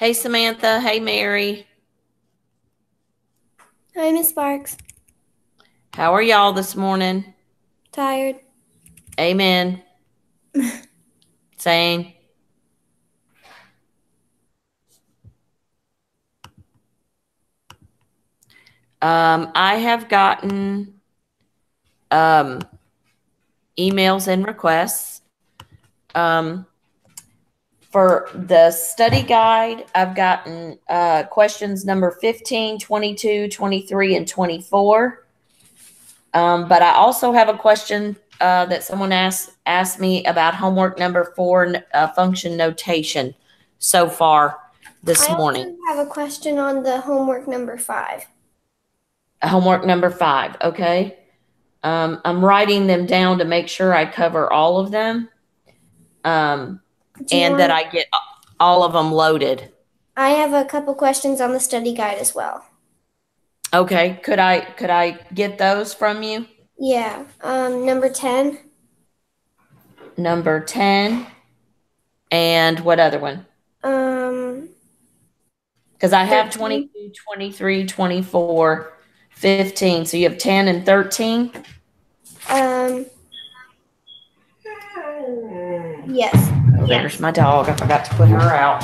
Hey, Samantha. Hey, Mary. Hi, Miss Sparks. How are y'all this morning? Tired. Amen. Same. I have gotten um, emails and requests. For the study guide, I've gotten questions number 15, 22, 23, and 24. But I also have a question that someone asked me about homework number 4, function notation so far this I morning. also have a question on the homework number 5. Homework number 5, okay? I'm writing them down to make sure I cover all of them, and that I get all of them loaded. I have a couple questions on the study guide as well. Okay, could I get those from you? Yeah. Number 10. Number 10, and what other one? Because I have 13. 22, 23, 24, 15. So you have 10 and 13? Yes. Oh, there's my dog. I forgot to put her out.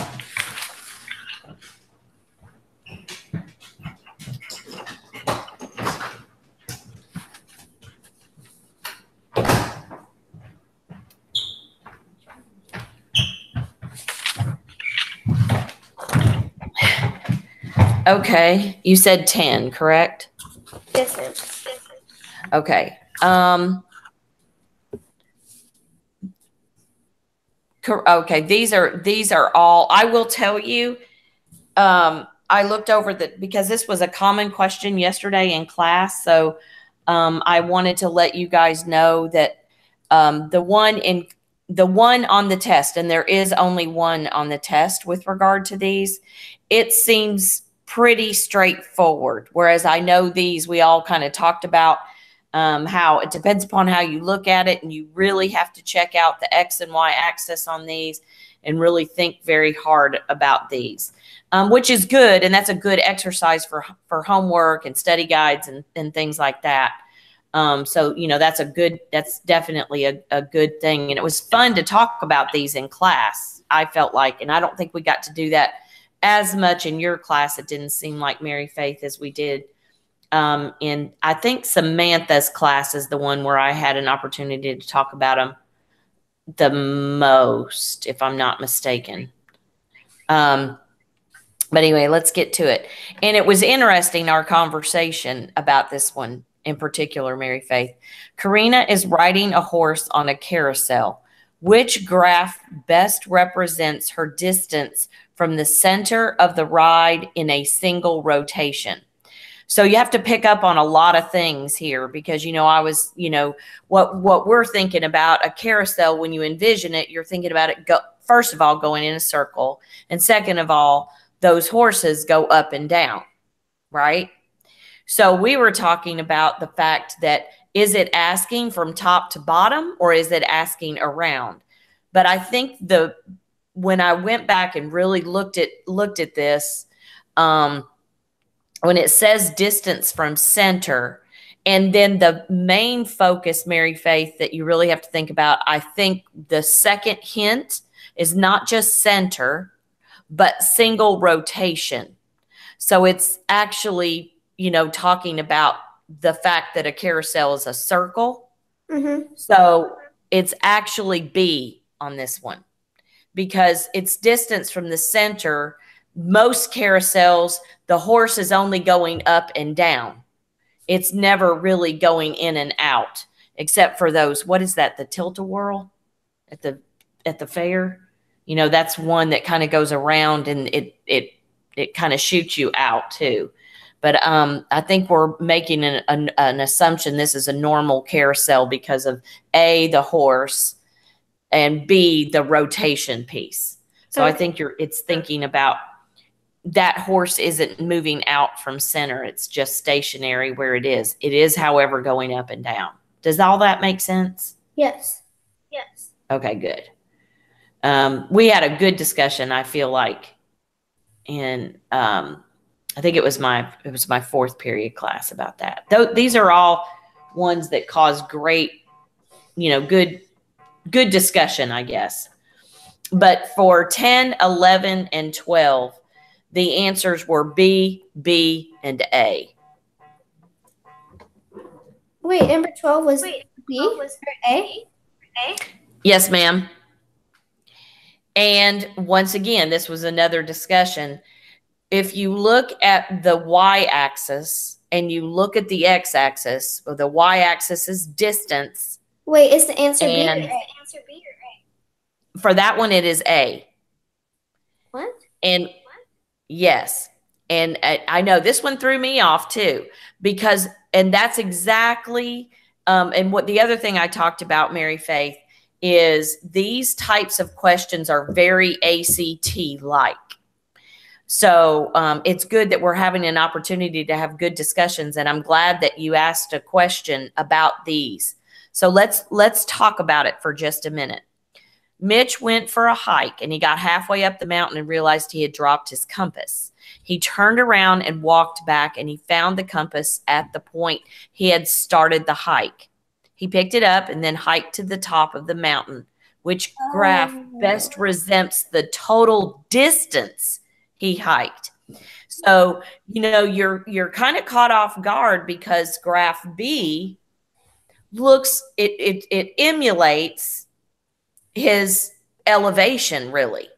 Okay, you said 10, correct? Yes, ma'am. Okay. Okay, these are all. I will tell you. I looked over because this was a common question yesterday in class, so I wanted to let you guys know that the one on the test, and there is only one on the test with regard to these, it seems pretty straightforward. Whereas I know these, we all kind of talked about how it depends upon how you look at it, and you really have to check out the X and Y axis on these and really think very hard about these, which is good. And that's a good exercise for homework and study guides and things like that. So, that's definitely a good thing. And it was fun to talk about these in class, I felt like, and I don't think we got to do that as much in your class. It didn't seem like, Mary Faith, as we did in, I think, Samantha's class is the one where I had an opportunity to talk about them the most, if I'm not mistaken. But anyway, let's get to it. And it was interesting, our conversation about this one in particular, Mary Faith. Karina is riding a horse on a carousel. Which graph best represents her distance from the center of the ride in a single rotation? So you have to pick up on a lot of things here because, I was, what we're thinking about a carousel, when you envision it, you're thinking about it, first of all, going in a circle. And second of all, those horses go up and down, right? So we were talking about the fact that, is it asking from top to bottom or is it asking around? But I think when I went back and really looked at this, when it says distance from center, and then the main focus, Mary Faith, that you really have to think about, I think the second hint is not just center, but single rotation. So it's actually, talking about the fact that a carousel is a circle. Mm-hmm. So it's actually B on this one because it's distance from the center. Most carousels, the horse is only going up and down. It's never really going in and out, except for those, what is that, the tilt-a-whirl at the fair? That's one that kind of goes around and it kind of shoots you out too. But I think we're making an assumption this is a normal carousel because of A, the horse, and B, the rotation piece. So okay. I think it's thinking about that horse isn't moving out from center. It's just stationary where it is. It is, however, going up and down. Does all that make sense? Yes. Okay, good. We had a good discussion, I feel like. I think it was my fourth period class about that. These are all ones that cause great, good discussion, I guess. But for 10, 11, and 12, the answers were B, B, and A. Wait, number 12 was B or A? Yes, ma'am. And once again, this was another discussion. If you look at the y-axis and you look at the x-axis, well, the y-axis is distance. Wait, is the answer B or A? For that one, it is A. What? And yes. And I know this one threw me off too, because, and that's exactly, and what the other thing I talked about, Mary Faith, is these types of questions are very ACT-like. So it's good that we're having an opportunity to have good discussions, and I'm glad that you asked a question about these. So let's talk about it for just a minute. Mitch went for a hike, and he got halfway up the mountain and realized he had dropped his compass. He turned around and walked back, and he found the compass at the point he had started the hike. He picked it up and then hiked to the top of the mountain. Which graph best represents the total distance he hiked? So, you're kind of caught off guard because graph B it emulates his elevation, really.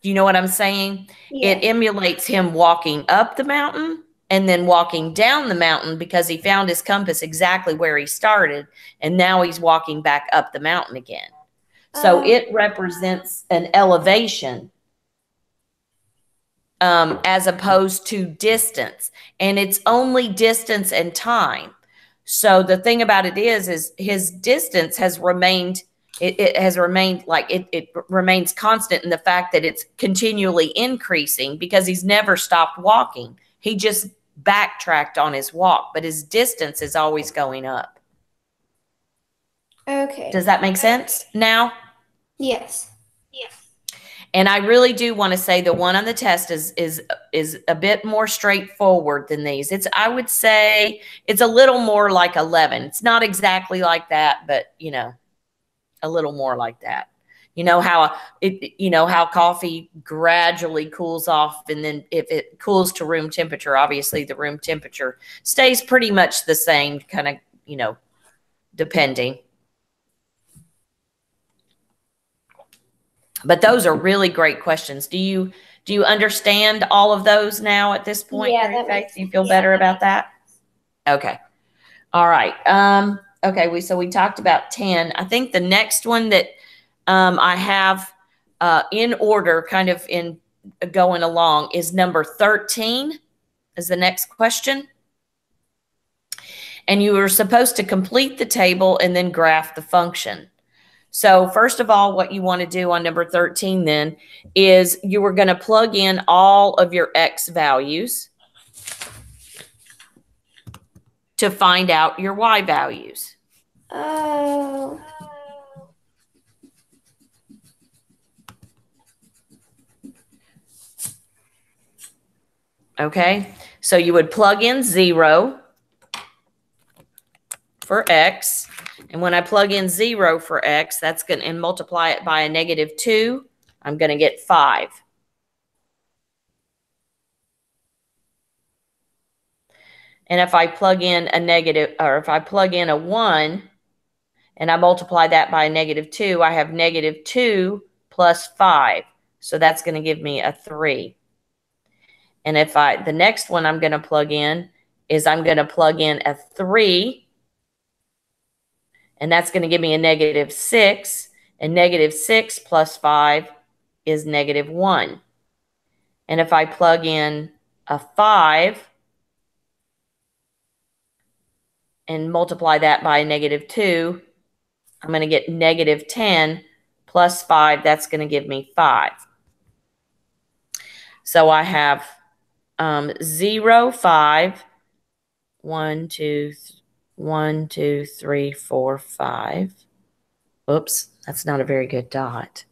Do you know what I'm saying? Yeah. It emulates him walking up the mountain and then walking down the mountain because he found his compass exactly where he started, and now he's walking back up the mountain again. So it represents an elevation as opposed to distance, and it's only distance and time. So the thing about it is his distance has remained, it has remained like it remains constant in the fact that it's continually increasing because he's never stopped walking. He just backtracked on his walk, but his distance is always going up. Okay. Does that make sense now? Yes. And I really do want to say the one on the test is a bit more straightforward than these. I would say it's a little more like 11. It's not exactly like that, but a little more like that. How coffee gradually cools off, and then if it cools to room temperature, obviously the room temperature stays pretty much the same, kind of, depending. But those are really great questions. Do you understand all of those now at this point? Yeah, Mary Faith? Do you feel better about that? Okay. All right. Okay. We talked about 10. I think the next one that I have in order, kind of in going along, is number 13. Is the next question. And you were supposed to complete the table and then graph the function. So first of all, what you want to do on number 13 then is you are going to plug in all of your X values to find out your Y values. Oh. Okay, so you would plug in 0 for X. And when I plug in 0 for X, that's going to, and multiply it by a -2, I'm going to get 5. And if I plug in a negative, or if I plug in a 1 and I multiply that by a -2, I have -2 plus 5. So that's going to give me a 3. And if the next one I'm going to plug in is I'm going to plug in a 3, and that's going to give me a -6, and -6 plus 5 is -1. And if I plug in a 5 and multiply that by a -2, I'm going to get -10 plus 5. That's going to give me 5. So I have 0, 5, 1, 2, 1, 2, 3, 4, 5. Oops, that's not a very good dot.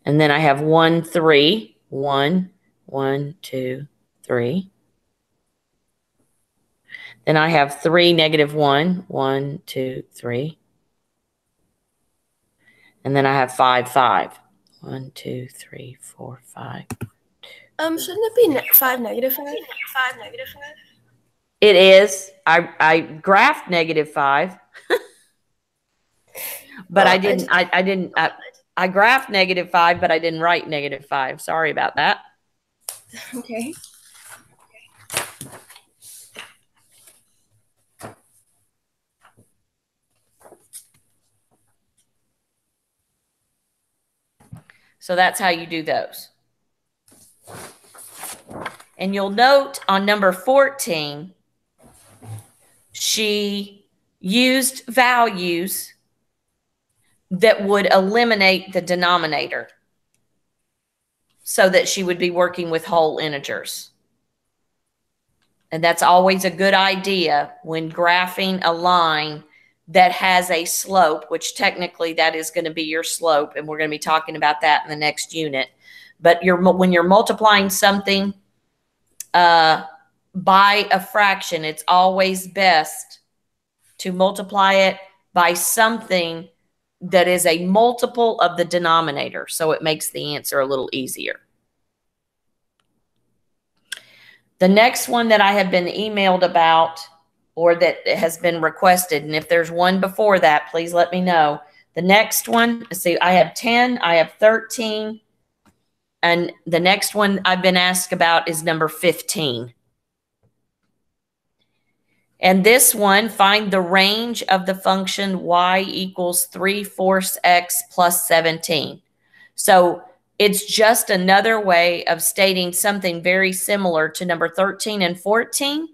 And then I have 1, 3. 1, 1, 2, 3. Then I have 3, negative 1. 1, 2, 3. And then I have 5, 5. 1, 2, 3, 4, 5. Shouldn't it be 5, negative 5? It is. I graphed negative 5. But I didn't. I graphed negative 5, but I didn't write negative 5. Sorry about that. Okay. So that's how you do those. And you'll note on number 14, she used values that would eliminate the denominator so that she would be working with whole integers. And that's always a good idea when graphing a line that has a slope, which technically that is going to be your slope. And we're going to be talking about that in the next unit. But when you're multiplying something by a fraction, it's always best to multiply it by something that is a multiple of the denominator. So it makes the answer a little easier. The next one that I have been emailed about or that has been requested, and if there's one before that, please let me know. The next one, see, I have 10, I have 13, and the next one I've been asked about is number 15. And this one, find the range of the function y equals 3/4 x plus 17. So it's just another way of stating something very similar to number 13 and 14,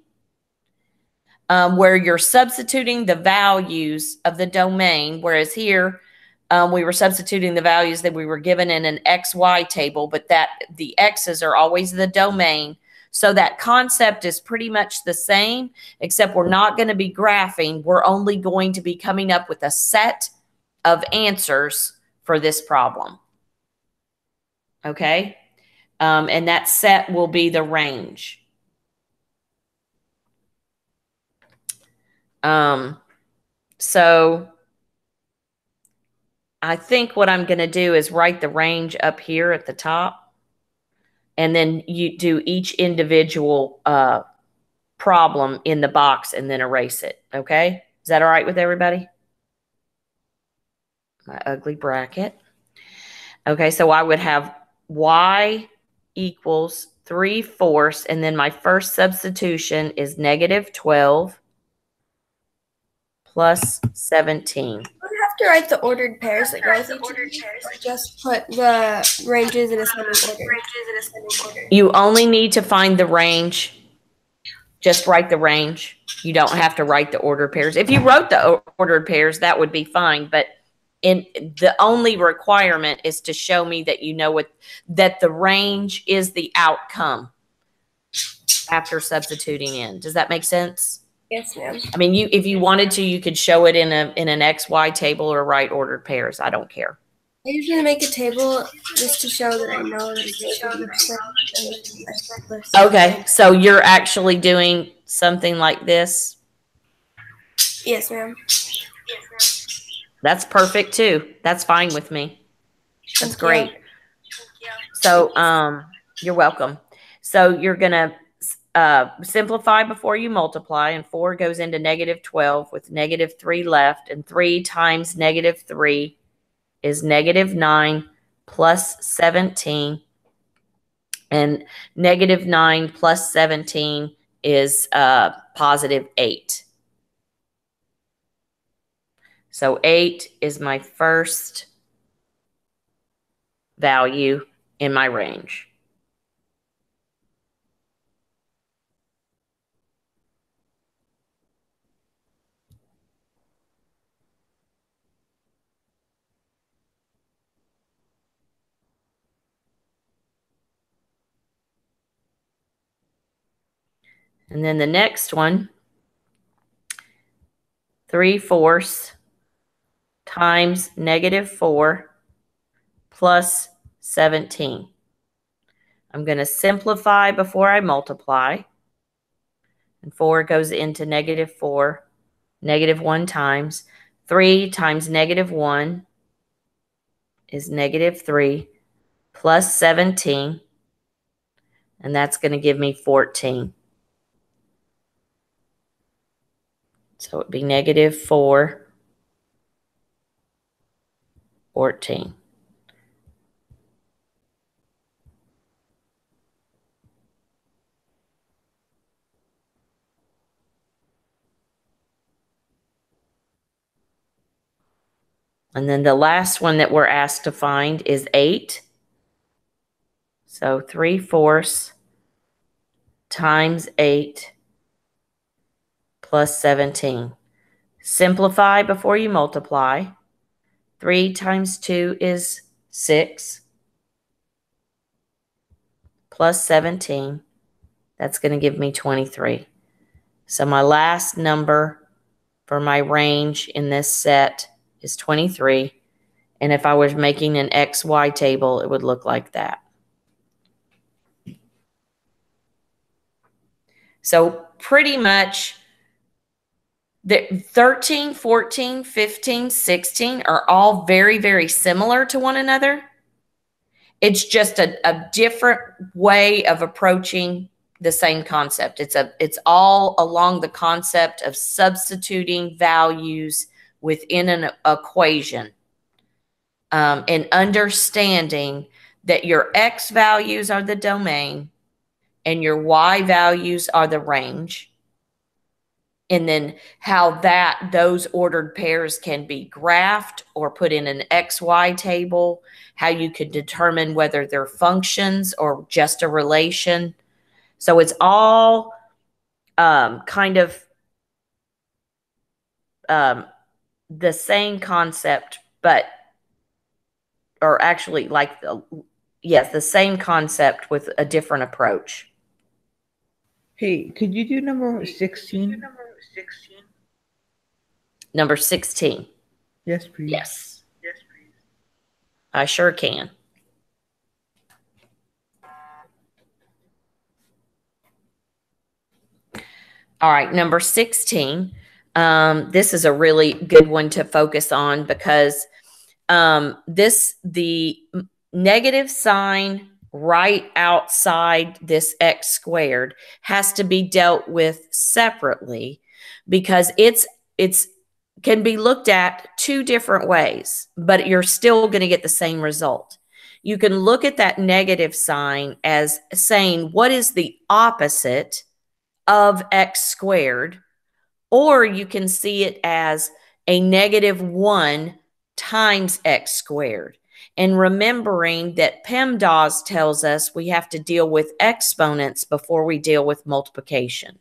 where you're substituting the values of the domain, whereas here we were substituting the values that we were given in an XY table, but that the X's are always the domain. So that concept is pretty much the same, except we're not going to be graphing. We're only going to be coming up with a set of answers for this problem. Okay? And that set will be the range. So I think what I'm going to do is write the range up here at the top. And then you do each individual problem in the box and then erase it. Okay? Is that all right with everybody? My ugly bracket. Okay, so I would have y equals 3/4, and then my first substitution is negative 12 plus 17. Do you have to write the ordered pairs that go with each, or just put the ranges in ascending order? You only need to find the range. Just write the range. You don't have to write the ordered pairs. If you wrote the ordered pairs, that would be fine, but the only requirement is to show me that you know that the range is the outcome after substituting in. Does that make sense? Yes, ma'am. I mean, if you wanted to, you could show it in an XY table or write ordered pairs. I don't care. I usually make a table just to show that I know that it's okay, so you're actually doing something like this? Yes, ma'am. That's perfect too. That's fine with me. That's great. So, you're welcome. So you're going to simplify before you multiply, and 4 goes into negative 12 with negative 3 left, and 3 times negative 3 is negative 9 plus 17, and negative 9 plus 17 is positive 8. So 8 is my first value in my range. And then the next one, 3/4 times negative 4 plus 17. I'm going to simplify before I multiply. And 4 goes into negative 4. Negative 1 times. 3 times negative 1 is negative 3 plus 17. And that's going to give me 14. So it would be negative 4, 14. And then the last one that we're asked to find is 8. So 3/4 times 8 plus 17. Simplify before you multiply. 3 times 2 is 6 plus 17. That's going to give me 23. So my last number for my range in this set is 23. And if I was making an XY table, it would look like that. So pretty much the 13, 14, 15, 16 are all very, very similar to one another. It's just a different way of approaching the same concept. It's all along the concept of substituting values within an equation, and understanding that your X values are the domain and your Y values are the range. And then how those ordered pairs can be graphed or put in an XY table, how you can determine whether they're functions or just a relation. So it's all kind of the same concept, or actually the same concept with a different approach. Hey, could you do number 16? Number 16. Yes, please. Yes. Yes, please. I sure can. All right, number 16. This is a really good one to focus on because the negative sign right outside this x squared has to be dealt with separately because it's can be looked at two different ways, but you're still going to get the same result. You can look at that negative sign as saying what is the opposite of x squared, or you can see it as a -1 times x squared. And remembering that PEMDAS tells us we have to deal with exponents before we deal with multiplication.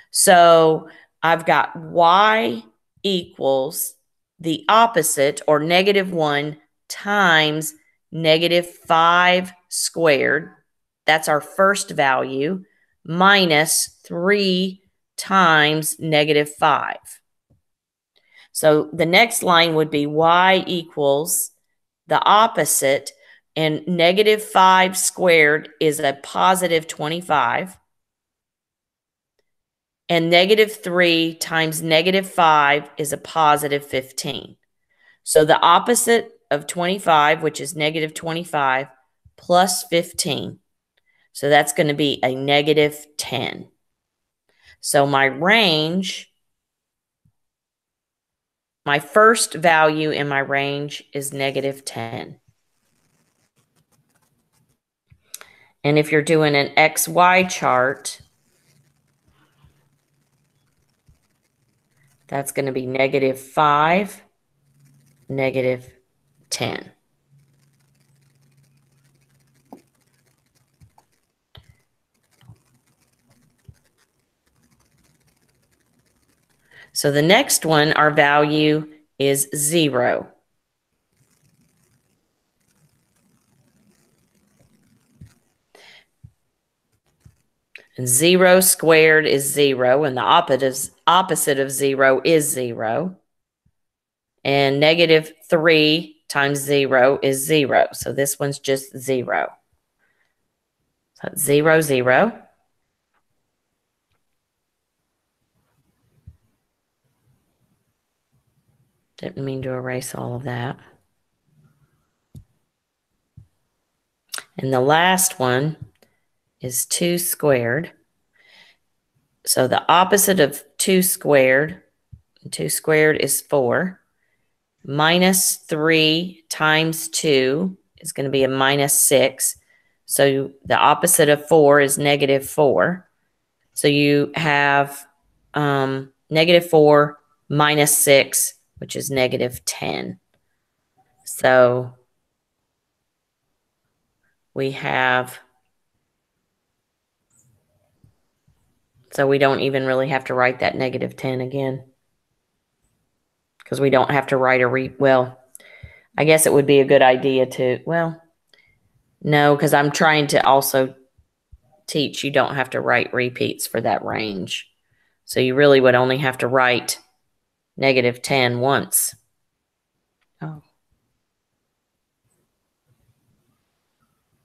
So I've got y equals the opposite, or -1 times -5 squared. That's our first value, minus 3 times -5. So the next line would be y equals the opposite, and -5 squared is a positive 25. And -3 times -5 is a positive 15. So the opposite of 25, which is -25, plus 15. So that's going to be a -10. So my range, my first value in my range is -10. And if you're doing an XY chart, that's going to be -5, -10. So the next one, our value is 0. And 0 squared is 0, and the opposite of 0 is 0. And -3 times 0 is 0. So this one's just 0. So it's 0, 0. Didn't mean to erase all of that. And the last one is 2 squared. So the opposite of 2 squared is 4. Minus 3 times 2 is going to be a minus 6. So the opposite of 4 is negative 4. So you have negative 4 minus 6, which is negative 10. So we have, so we don't even really have to write that negative 10 again. Because we don't have to write well, I guess it would be a good idea to, well, no, because I'm trying to also teach you don't have to write repeats for that range. So you really would only have to write negative 10 once. Oh.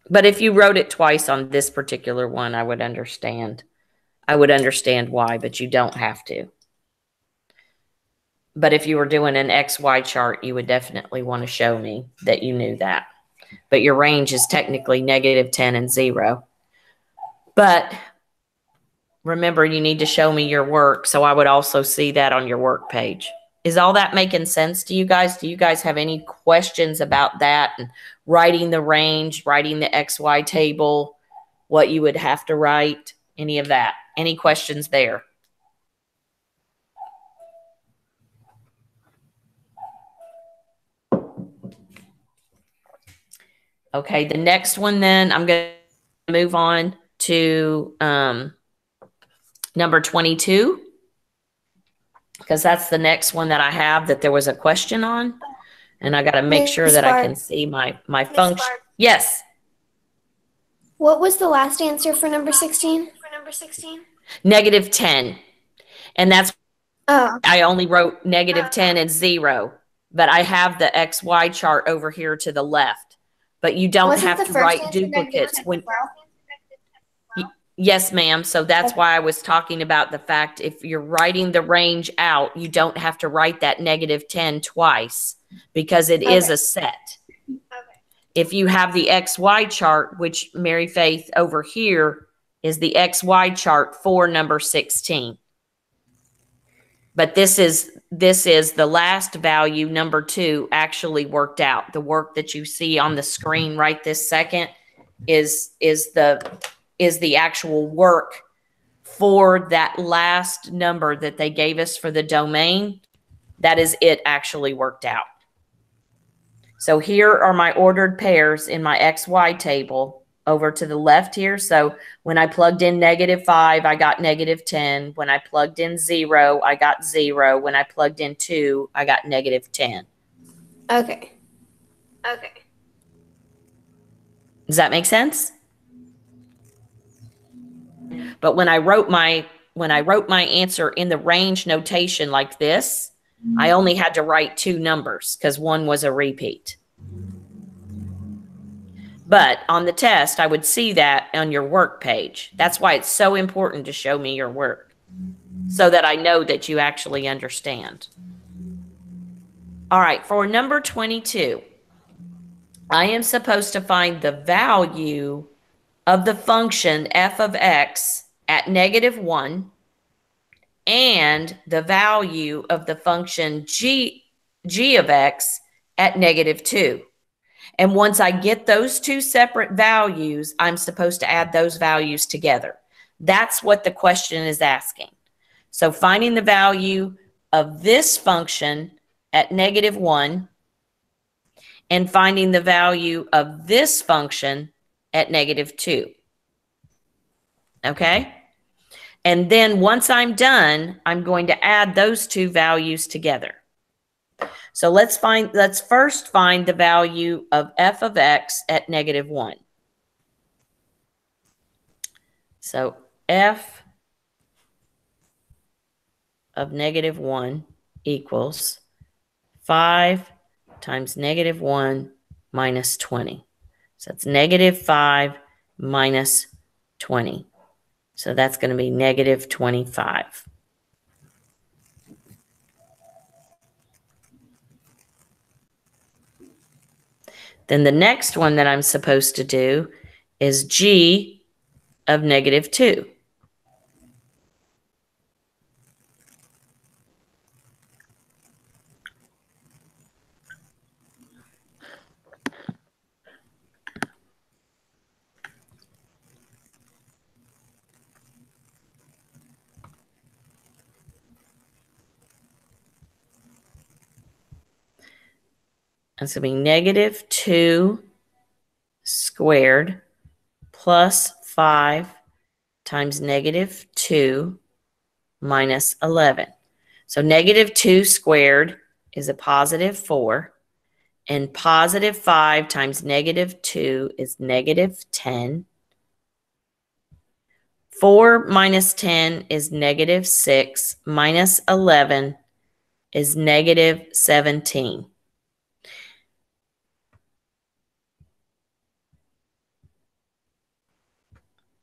But if you wrote it twice on this particular one, I would understand. I would understand why, but you don't have to. But if you were doing an XY chart, you would definitely want to show me that you knew that. But your range is technically negative 10 and 0. But remember, you need to show me your work, so I would also see that on your work page. Is all that making sense to you guys? Do you guys have any questions about that? And writing the range, writing the XY table, what you would have to write, any of that? Any questions there? Okay, the next one then, I'm going to move on to number 22, because that's the next one that I have that there was a question on. And I got to make sure that I can see my function. Yes. What was the last answer for number 16? Negative 10. And that's, I only wrote negative 10 and 0. But I have the XY chart over here to the left. But you don't have to write duplicates. Yes, ma'am. So that's why I was talking about the fact if you're writing the range out, you don't have to write that negative 10 twice because it is a set. If you have the XY chart, which Mary Faith over here is the XY chart for number 16. But this is the last value, number 2, actually worked out. The work that you see on the screen right this second is the actual work for that last number that they gave us for the domain. That is it actually worked out. So here are my ordered pairs in my XY table over to the left here. So when I plugged in negative 5, I got negative 10. When I plugged in 0, I got 0. When I plugged in 2, I got negative 10. Okay. Does that make sense? But when I wrote my answer in the range notation like this, I only had to write 2 numbers because one was a repeat. But on the test, I would see that on your work page. That's why it's so important to show me your work so that I know that you actually understand. All right, for number 22, I am supposed to find the value of the function f of x at negative 1 and the value of the function g of x at negative 2. And once I get those 2 separate values, I'm supposed to add those values together. That's what the question is asking. So finding the value of this function at negative 1 and finding the value of this function at negative 2. Okay? And then once I'm done, I'm going to add those 2 values together. So let's first find the value of f of x at negative 1. So f of negative 1 equals 5 times negative 1 minus 20. So it's negative 5 minus 20. So that's going to be negative 25. Then the next one that I'm supposed to do is g of negative 2. That's going to be negative 2 squared plus 5 times negative 2 minus 11. So negative 2 squared is a positive 4. And positive 5 times negative 2 is negative 10. 4 minus 10 is negative 6. Minus 11 is negative 17.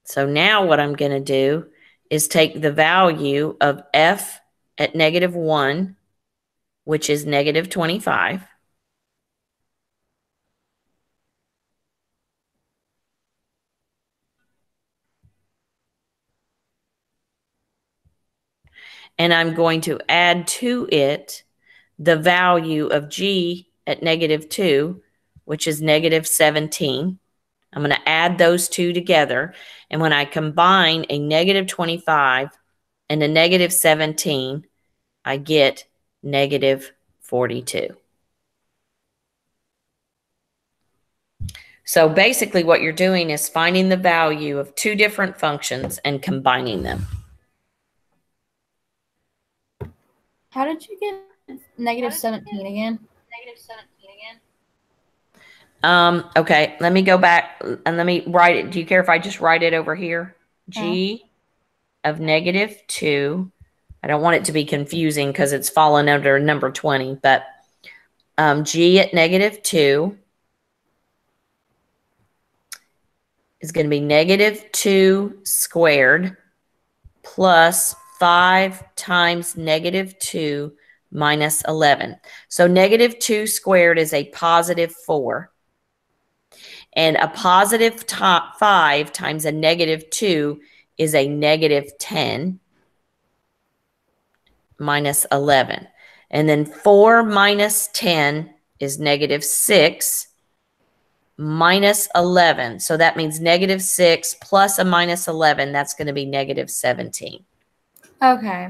So now what I'm going to do is take the value of f at negative 1, which is negative 25. And I'm going to add to it the value of g at negative 2, which is negative 17. I'm going to add those two together. And when I combine a negative 25 and a negative 17, I get negative 42. So basically what you're doing is finding the value of two different functions and combining them. How did you get negative 17 again? Okay, let me go back and let me write it. Do you care if I just write it over here? G of negative 2. I don't want it to be confusing because it's fallen under number 20, but g at negative 2 is going to be negative 2 squared plus 5 times negative 2 minus 11. So negative 2 squared is a positive 4. And a positive 5 times a negative 2 is a negative 10 minus 11. And then 4 minus 10 is negative 6 minus 11. So that means negative 6 plus a minus 11. That's going to be negative 17. Okay.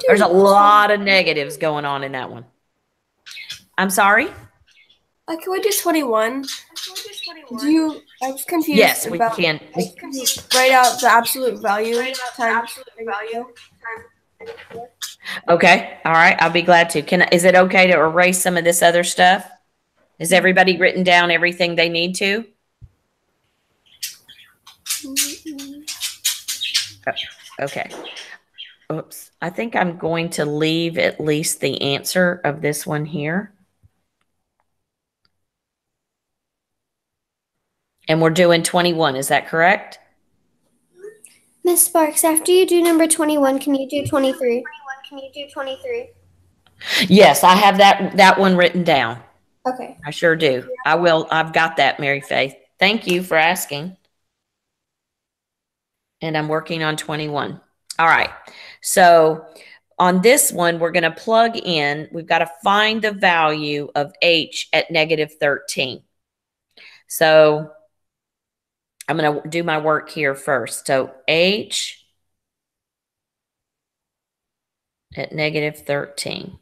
There's a lot of negatives going on in that one. I'm sorry? Can we do 21? I was confused. Yes, we can. Write out the absolute value times. Okay. All right. I'll be glad to. Is it okay to erase some of this other stuff? Has everybody written down everything they need to? Okay. Oops. I think I'm going to leave at least the answer of this one here. And we're doing 21. Is that correct? Miss Sparks, after you do number 21, can you do 23? Yes, I have that one written down. Okay. I sure do. I will. I've got that, Mary Faith. Thank you for asking. And I'm working on 21. All right. So on this one, we're going to plug in. We've got to find the value of h at negative 13. So I'm going to do my work here first. So h at negative 13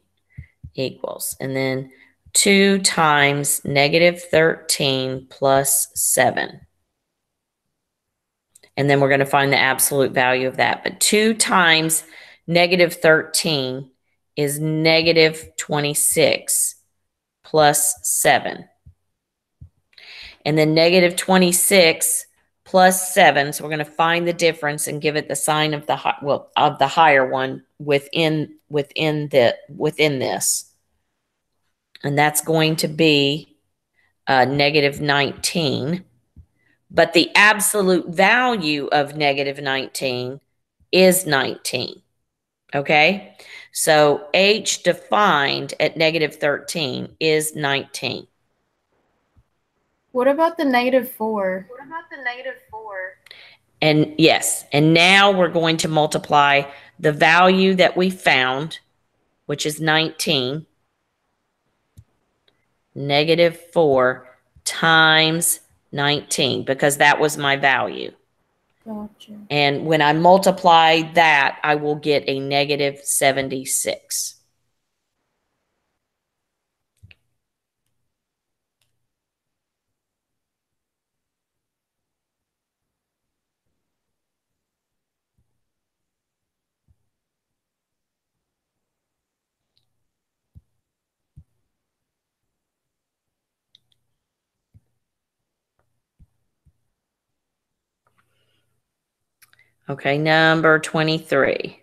equals, and then 2 times negative 13 plus 7. And then we're going to find the absolute value of that. But 2 times negative 13 is negative 26 plus 7. And then negative 26 plus 7. So we're going to find the difference and give it the sign of the higher one within this. And that's going to be negative 19. But the absolute value of negative 19 is 19. Okay? So H defined at negative 13 is 19. What about the -4? And yes, and now we're going to multiply the value that we found, which is 19, -4 times 19, because that was my value. Gotcha. And when I multiply that, I will get a negative 76. Okay, number 23.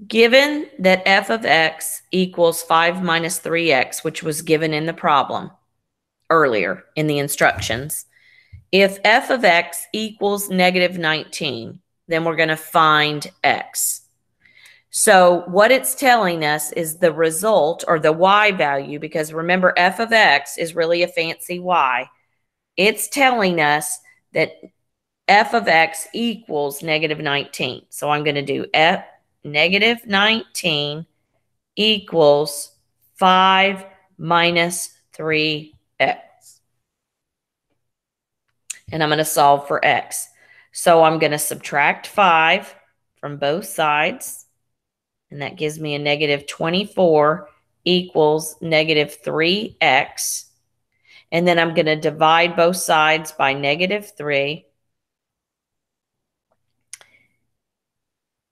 Given that f of x equals 5 minus 3x, which was given in the problem earlier in the instructions, if f of x equals negative 19, then we're going to find x. So what it's telling us is the result, or the y value, because remember f of x is really a fancy y. It's telling us that f of x equals negative 19. So I'm going to do f negative 19 equals 5 minus 3x. And I'm going to solve for x. So I'm going to subtract 5 from both sides. And that gives me a negative 24 equals negative 3x. And then I'm going to divide both sides by negative 3.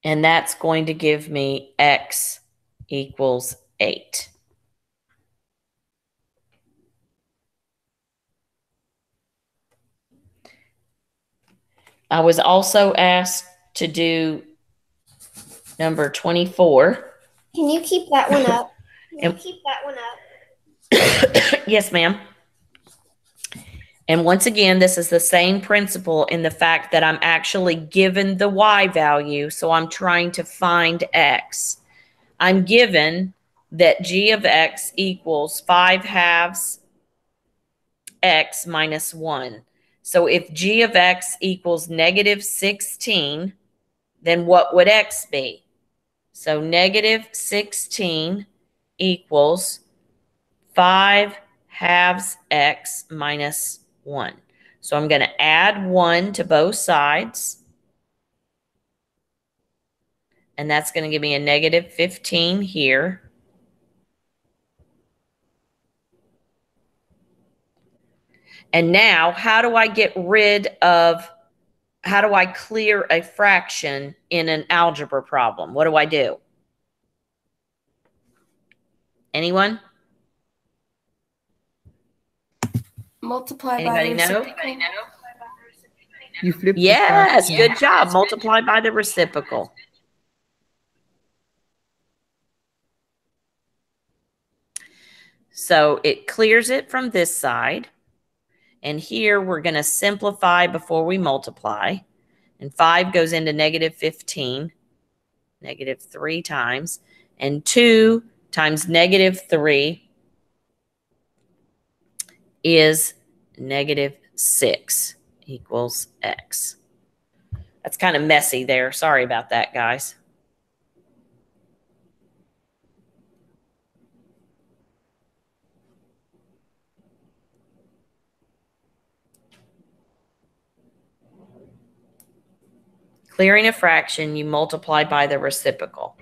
And that's going to give me x equals 8. I was also asked to do number 24. Can you keep that one up? Yes, ma'am. And once again, this is the same principle in the fact that I'm actually given the y value, so I'm trying to find x. I'm given that g of x equals 5 halves x minus 1. So if g of x equals negative 16, then what would x be? So negative 16 equals 5 halves x minus 1. So I'm going to add 1 to both sides. And that's going to give me a negative 15 here. And now, how do I clear a fraction in an algebra problem? What do I do? Anyone? Multiply by Anybody the know? reciprocal. You flip the Yes, fraction. good job. Multiply by the reciprocal. So it clears it from this side. And here we're going to simplify before we multiply. And 5 goes into negative 15, negative 3 times. And 2 times negative 3 is negative 6 equals x. That's kind of messy there. Sorry about that, guys. Clearing a fraction, you multiply by the reciprocal.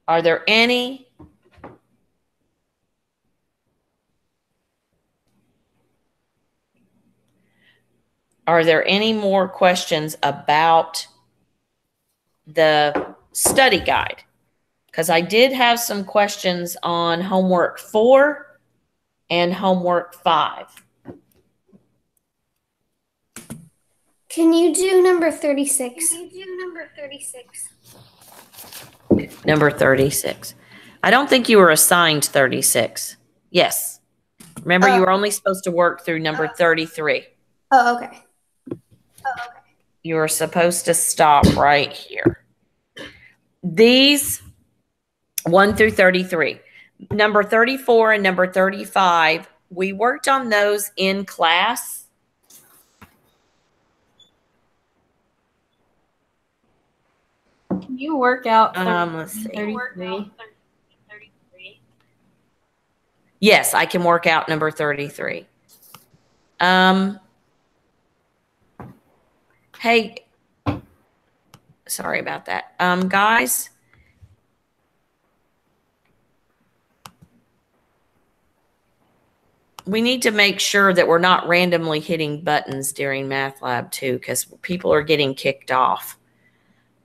Are there any Are there any more questions about the study guide? Because I did have some questions on homework 4 and homework 5. Can you do number 36? Number 36. I don't think you were assigned 36. Yes. Remember, you were only supposed to work through number 33. Oh, okay. You were supposed to stop right here. These 1 through 33. Number 34 and number 35, we worked on those in class. Can you work out Let's see. 33? Yes, I can work out number 33. Hey, sorry about that. Guys, we need to make sure that we're not randomly hitting buttons during math lab too, because people are getting kicked off.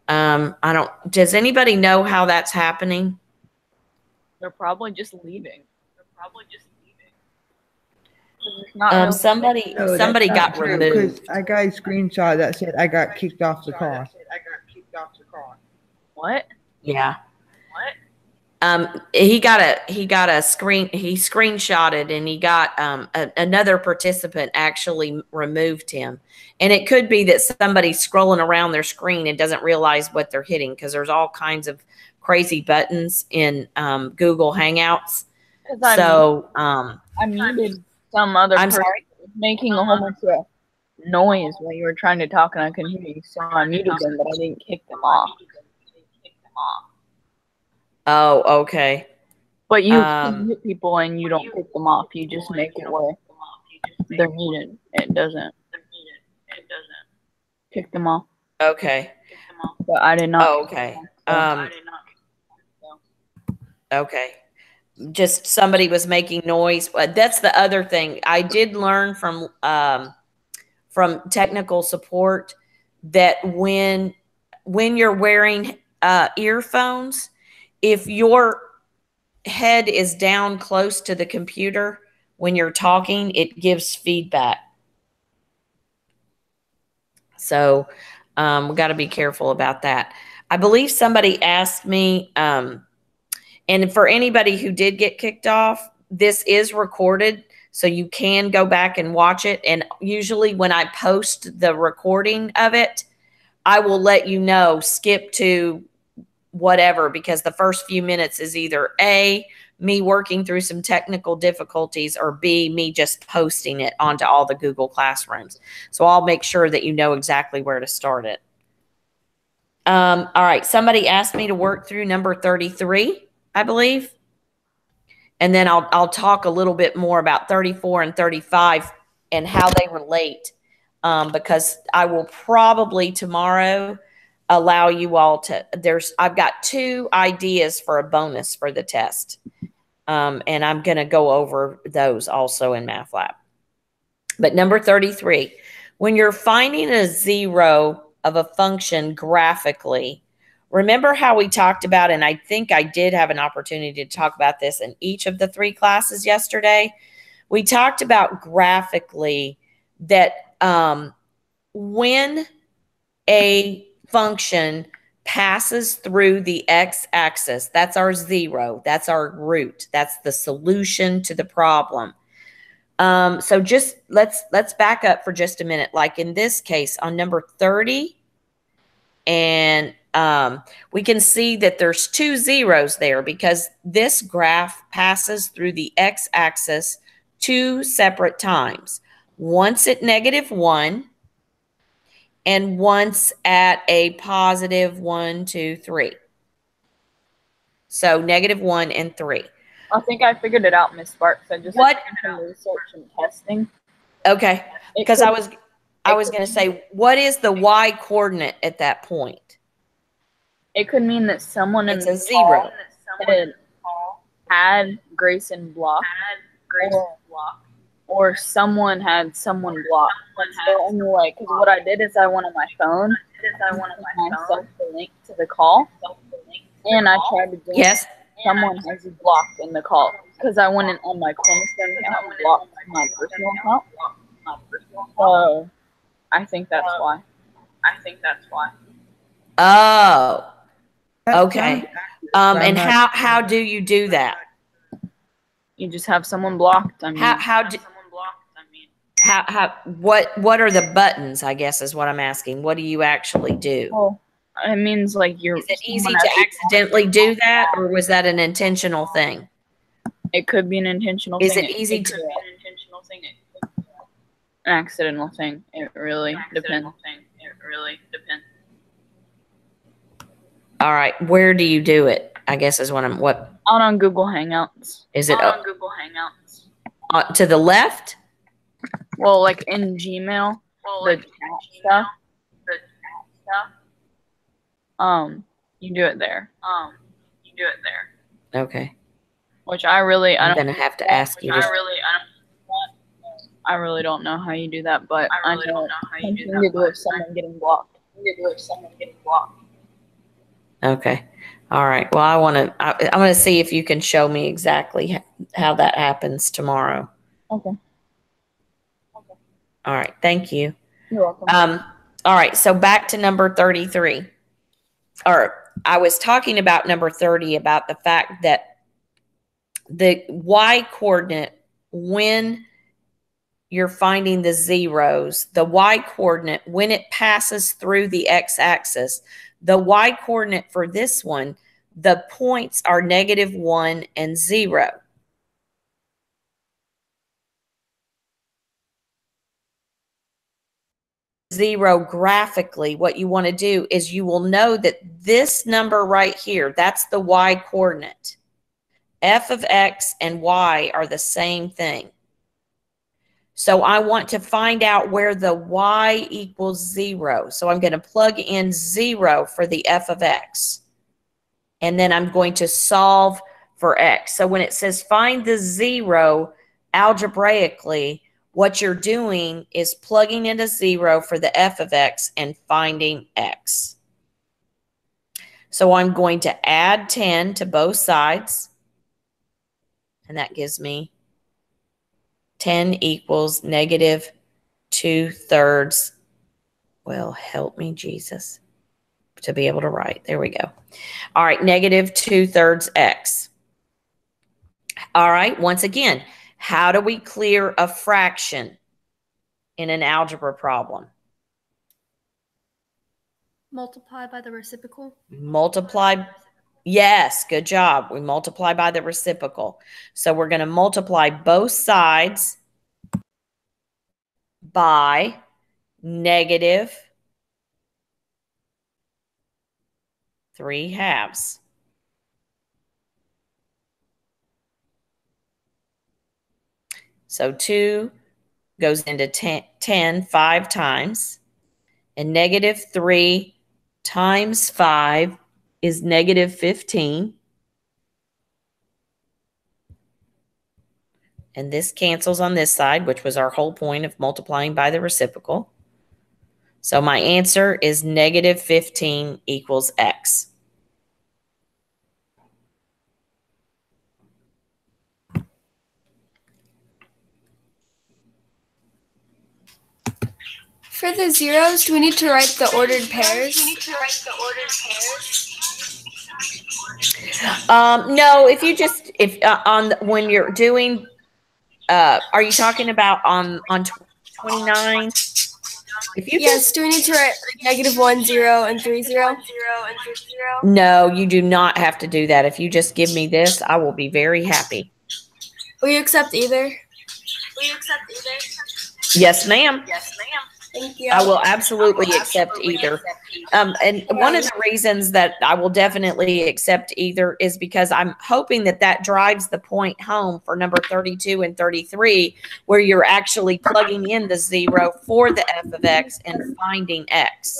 Does anybody know how that's happening? They're probably just leaving. Somebody No, that's not got true, removed. 'cause I got a screenshot that said I got kicked off the call. What? Yeah. He screenshotted and he got another participant actually removed him. And it could be that somebody's scrolling around their screen and doesn't realize what they're hitting, because there's all kinds of crazy buttons in Google Hangouts. So I muted some other I'm person sorry? making a whole bunch of noise while you were trying to talk and I couldn't hear you, so I muted them, but I didn't kick them off. Oh, okay. But you can hit people and you don't kick them off. You just make it where they're muted. It doesn't kick them off. Okay. But I did not. Oh, okay. Okay. Just somebody was making noise. That's the other thing. I did learn from technical support that when you're wearing earphones, if your head is down close to the computer when you're talking, it gives feedback. So we got to be careful about that. I believe somebody asked me, and for anybody who did get kicked off, this is recorded, so you can go back and watch it. And usually when I post the recording of it, I will let you know, skip to whatever, because the first few minutes is either A, me working through some technical difficulties, or B, me just posting it onto all the Google Classrooms. So I'll make sure that you know exactly where to start it. All right. Somebody asked me to work through number 33, I believe. And then I'll talk a little bit more about 34 and 35 and how they relate, because I will probably tomorrow allow you all to, I've got 2 ideas for a bonus for the test. And I'm going to go over those also in Math Lab. But number 33, when you're finding a zero of a function graphically, remember how we talked about, and I think I did have an opportunity to talk about this in each of the 3 classes yesterday. We talked about graphically that when a function passes through the x-axis, that's our zero, that's our root, that's the solution to the problem. So just let's back up for just a minute. Like in this case on number 30, and we can see that there's 2 zeros there because this graph passes through the x-axis 2 separate times. Once at -1 and once at a positive 1, 2, 3. So -1 and 3. I think I figured it out, Miss Sparks. I just did some research and testing. Okay, because I was going to say, what is the y coordinate at that point? It could mean that someone It's in a 0. or someone had someone blocked. That's the only way. Because what I did is I went on my phone and gave myself the link to the call, and I tried to join. Yes. Someone has blocked in the call because I went in on my Cornerstone account and blocked my personal account. So I think that's why. Oh, That okay. sounds- And how do you do that? You just have someone blocked. I mean, What are the buttons, I guess is what I'm asking. What do you actually do? well, it means like you're. Is it easy to accidentally do that, or was that an intentional thing? It could be an intentional Is thing. it easy could to- be an intentional thing. It could be an accidental thing. It really depends. All right, where do you do it? I guess is what Out on Google Hangouts. is it up to the left? Well, like in Gmail, the chat stuff. You do it there. Okay. Which I really, I'm gonna have to ask you. I really don't know how you do that, but I know something to do with someone getting blocked. Okay. All right. Well, I'm gonna see if you can show me exactly how that happens tomorrow. Okay. All right. Thank you. You're welcome. All right. So back to number 33. Or I was talking about number 30 about the fact that the y coordinate, when you're finding the zeros, the y coordinate, when it passes through the x-axis, the y coordinate for this one, the points are -1 and 0. Zero graphically, what you want to do is you will know that this number right here, that's the y coordinate. F of x and y are the same thing. So I want to find out where the y equals 0. So I'm going to plug in 0 for the f of x. And then I'm going to solve for x. So when it says find the 0 algebraically, what you're doing is plugging in a 0 for the f of x and finding x. So I'm going to add 10 to both sides. And that gives me 10 equals -2/3. Well, help me, Jesus, to be able to write. There we go. All right, -2/3 x. All right, once again, how do we clear a fraction in an algebra problem? Multiply by the reciprocal. Multiply. Yes, good job. We multiply by the reciprocal. So we're going to multiply both sides by -3/2. So 2 goes into 10 5 times. And -3 times 5 is -15. And this cancels on this side, which was our whole point of multiplying by the reciprocal. So my answer is -15 equals x. For the zeros, do we need to write the ordered pairs? No, if you just, when you're doing, are you talking about on 29? If you Yes, do we need to write -1, 0, and 3, 0? No, you do not have to do that. If you just give me this, I will be very happy. Will you accept either? Yes, ma'am. Thank you. I will absolutely accept either. And one of the reasons that I will definitely accept either is because I'm hoping that that drives the point home for number 32 and 33, where you're actually plugging in the 0 for the f of x and finding x.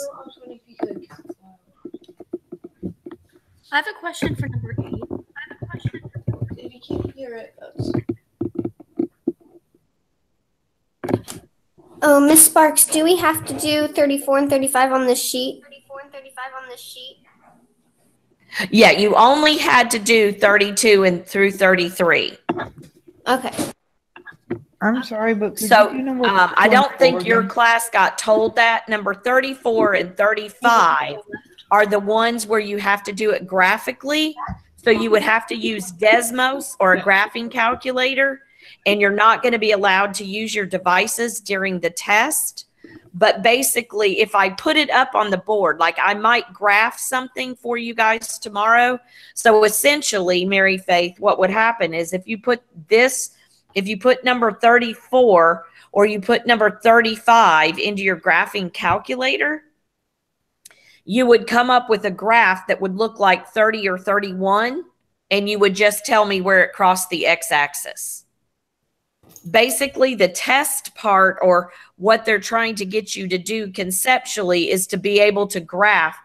I have a question for number 8. If you can't hear it, Oh, Miss Sparks, do we have to do 34 and 35 on this sheet? Yeah, you only had to do 32 and through 33. Okay. I'm sorry, but could So you do number I don't 24 think your again? class got told that. Number 34 and 35 are the ones where you have to do it graphically. So you would have to use Desmos or a graphing calculator, and you're not going to be allowed to use your devices during the test. But basically, if I put it up on the board, like I might graph something for you guys tomorrow. So essentially, Mary Faith, what would happen is if you put number 34 or you put number 35 into your graphing calculator, you would come up with a graph that would look like 30 or 31, and you would just tell me where it crossed the x-axis. Basically, the test part, or what they're trying to get you to do conceptually, is to be able to graph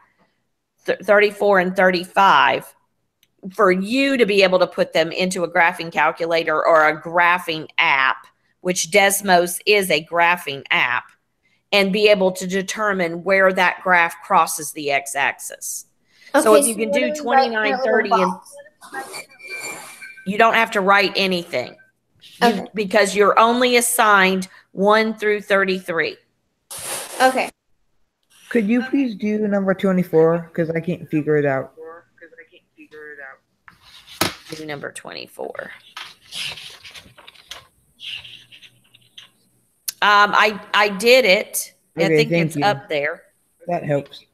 34 and 35 for you to be able to put them into a graphing calculator or a graphing app, which Desmos is a graphing app, and be able to determine where that graph crosses the x-axis. Okay, So if you can do what we write in 29, that little 30, and box? you don't have to write anything Okay. because you're only assigned 1 through 33. Okay. Could you please do number 24? Because I can't figure it out. Do number 24. I did it. I Okay, think thank it's you. up there. That helps.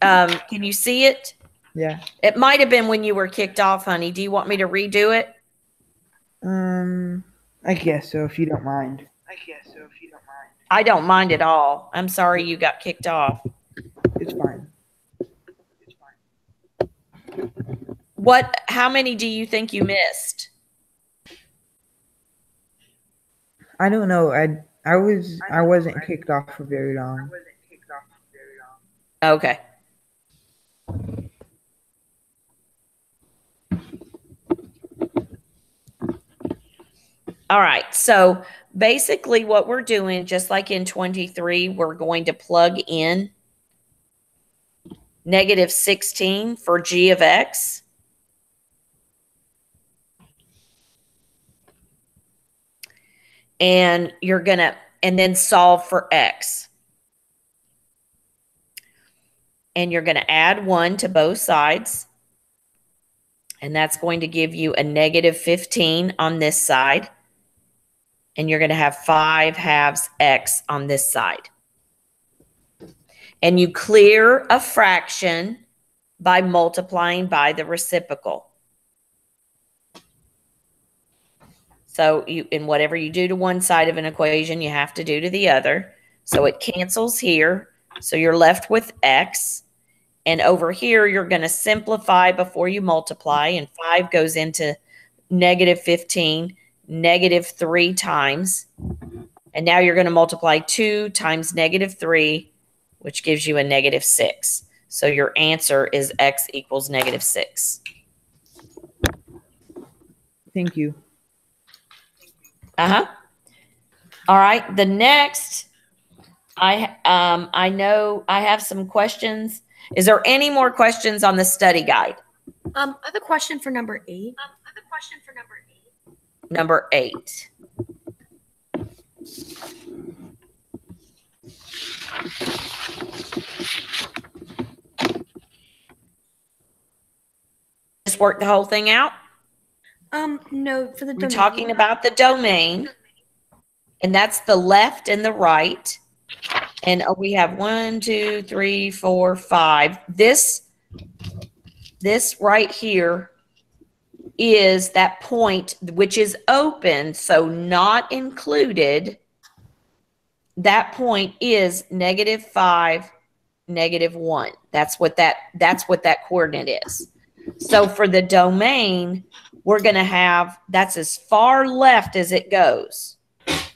Can you see it? Yeah. It might have been when you were kicked off, honey. Do you want me to redo it? I guess so, if you don't mind. I don't mind at all. I'm sorry you got kicked off. It's fine. How many do you think you missed? I don't know. I wasn't kicked off for very long. Okay. All right. So basically what we're doing, just like in 23, we're going to plug in -16 for g of x. And and then solve for x. And you're going to add 1 to both sides. And that's going to give you a -15 on this side. And you're going to have 5/2 x on this side. And you clear a fraction by multiplying by the reciprocal. So in whatever you do to one side of an equation, you have to do to the other. So it cancels here. So you're left with x. And over here, you're going to simplify before you multiply. And 5 goes into -15, -3 times. And now you're going to multiply 2 times -3, which gives you a -6. So your answer is x equals -6. Thank you. Uh-huh. All right. The next, I know I have some questions. Is there any more questions on the study guide? I have a question for number 8. Number 8. Just work the whole thing out. No, for the We're domain. talking about the domain, and that's the left and the right. And we have 1, 2, 3, 4, 5. This right here is that point which is open, so not included. That point is -5, -1. That's what that coordinate is. So for the domain, we're going to have, that's as far left as it goes.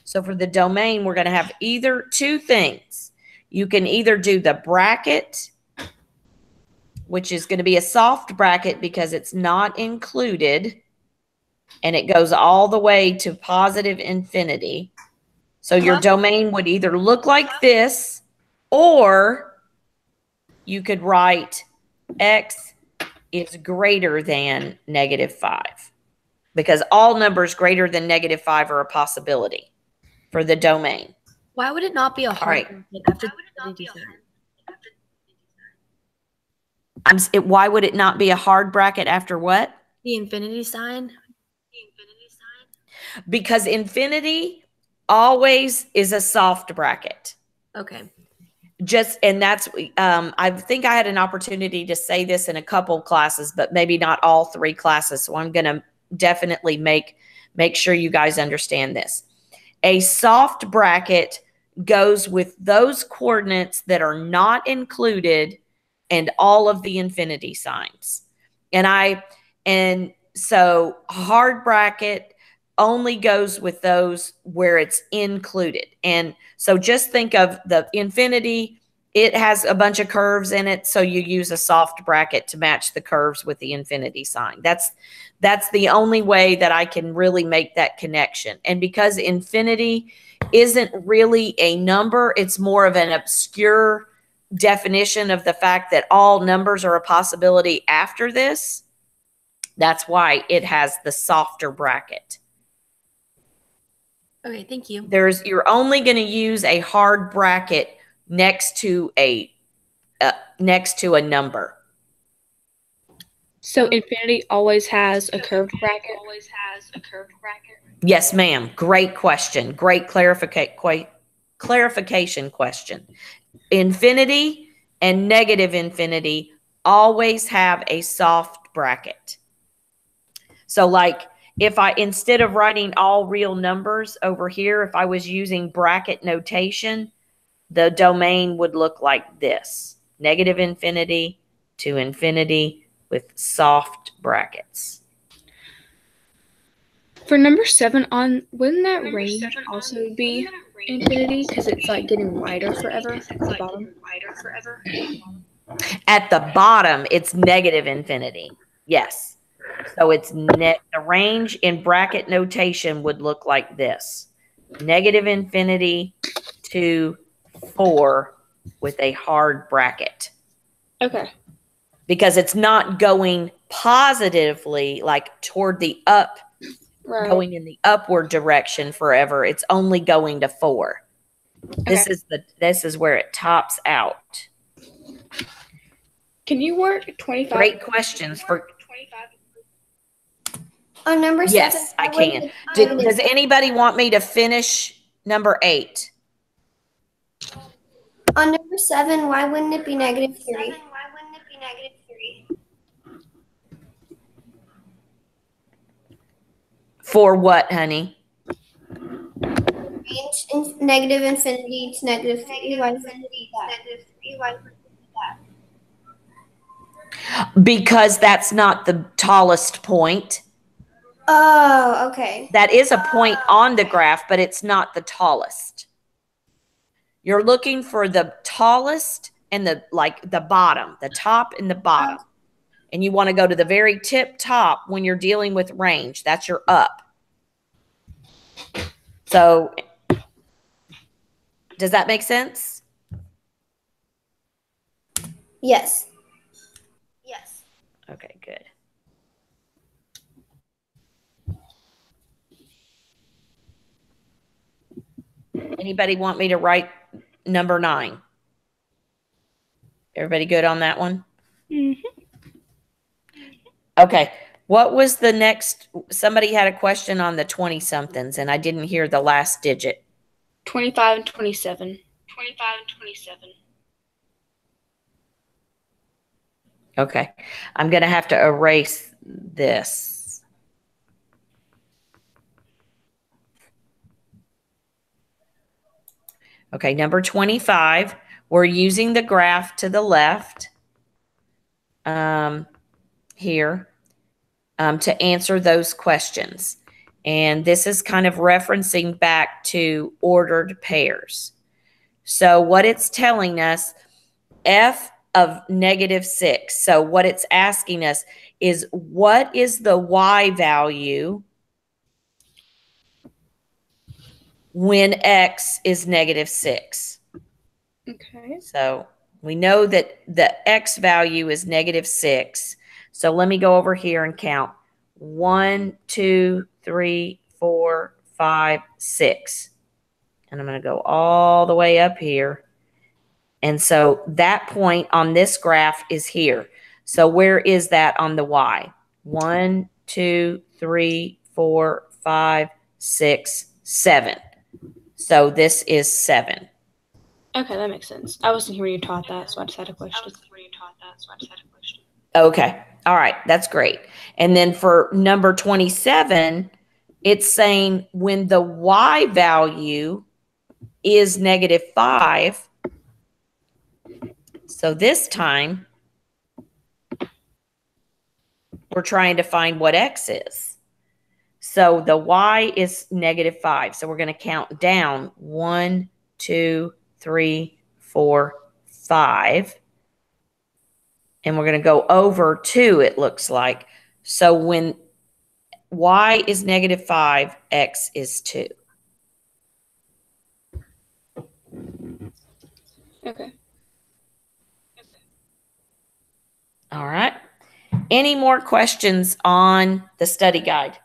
So for the domain, we're going to have either two things. You can either do the bracket, which is going to be a soft bracket because it's not included, and it goes all the way to positive infinity. So your domain would either look like this, or you could write x is greater than -5, because all numbers greater than -5 are a possibility for the domain. Why would it not be a hard bracket after Why would it not be a hard bracket after what? the infinity sign? Because infinity always is a soft bracket. Okay. And that's, I think I had an opportunity to say this in a couple classes, but maybe not all 3 classes. So I'm going to definitely make sure you guys understand this. A soft bracket goes with those coordinates that are not included and all of the infinity signs. And so hard bracket only goes with those where it's included. And so just think of the infinity. It has a bunch of curves in it, so you use a soft bracket to match the curves with the infinity sign. That's the only way that I can really make that connection. And because infinity isn't really a number, it's more of an obscure definition of the fact that all numbers are a possibility after this. That's why it has the softer bracket. Okay, thank you. You're only going to use a hard bracket next to a number. So infinity always has a curved bracket? Yes, ma'am. Great question. Great clarification question. Infinity and negative infinity always have a soft bracket. So like if instead of writing all real numbers over here, if I was using bracket notation, the domain would look like this: negative infinity to infinity with soft brackets. For number 7 wouldn't that range also be infinity because it's like getting wider forever at the bottom? At the bottom, it's negative infinity. Yes. So it's the range in bracket notation would look like this: negative infinity to 4 with a hard bracket. Okay. Because it's not going positively, like toward the up, Right. going in the upward direction forever. It's only going to 4. Okay. This is where it tops out. Can you work 25? Great questions for 25. On number 7. Yes, I can. Does anybody want me to finish number 8? On number 7, why wouldn't it be -3? For what, honey? Range negative infinity to -3. Why wouldn't it be that? Because that's not the tallest point. Oh, okay. That is a point on the graph, but it's not the tallest. You're looking for the tallest and the bottom, the top and the bottom. And you want to go to the very tip top when you're dealing with range. That's your up. So does that make sense? Yes. Okay, good. Anybody want me to write number 9? Everybody good on that one? Mm-hmm. Okay. What was the next? Somebody had a question on the 20-somethings, and I didn't hear the last digit. 25 and 27. Okay. I'm going to have to erase this. Okay, number 25. We're using the graph to the left here to answer those questions. And this is kind of referencing back to ordered pairs. So what it's telling us, f of -6. So what it's asking us is, what is the y value when x is -6. Okay. So we know that the x value is -6. So let me go over here and count. 1, 2, 3, 4, 5, 6. And I'm going to go all the way up here. And so that point on this graph is here. So where is that on the y? 1, 2, 3, 4, 5, 6, 7. So this is 7. Okay, that makes sense. I wasn't here when you taught that, so I just had a question. Okay. All right. That's great. And then for number 27, it's saying when the y value is -5. So this time, we're trying to find what x is. So the y is -5. So we're going to count down 1, 2, 3, 4, 5. And we're going to go over 2, it looks like. So when y is -5, x is 2. Okay. All right. Any more questions on the study guide?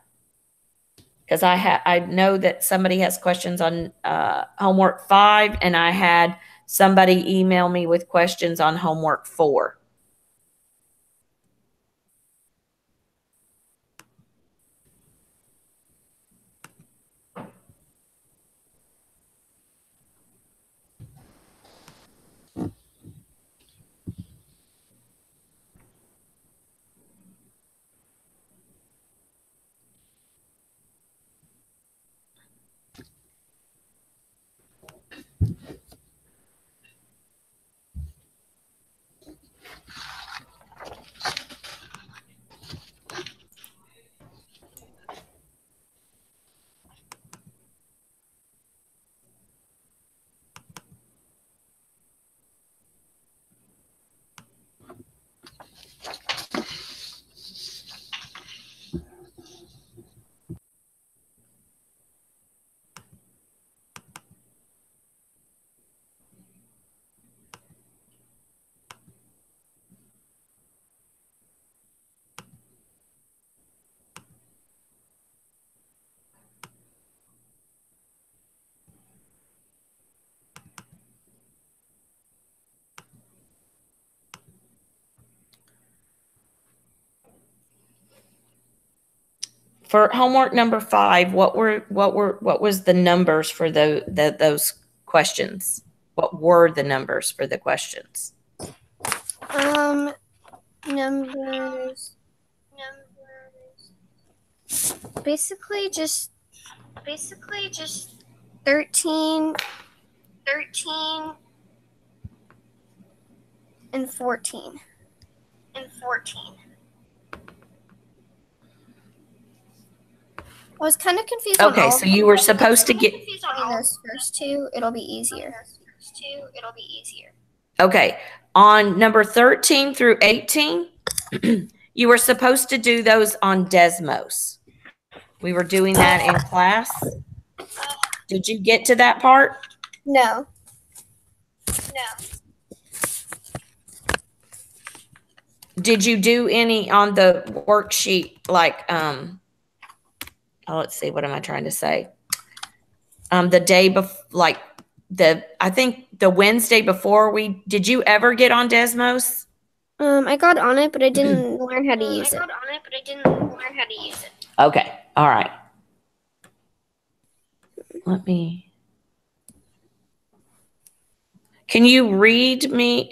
Because I know that somebody has questions on homework 5, and I had somebody email me with questions on homework 4. For homework number 5, what was the numbers for those questions? What were the numbers for the questions? Numbers. Basically just 13 and 14. I was kind of confused on Okay, all so of you were supposed to get those first two. It'll be easier. Okay, on number 13 through 18, you were supposed to do those on Desmos. We were doing that in class. Did you get to that part? No. Did you do any on the worksheet like let's see, what am I trying to say? The day before, like I think the Wednesday before, did you ever get on Desmos? I got on it, but I didn't learn how to use it. Okay. All right. Can you read me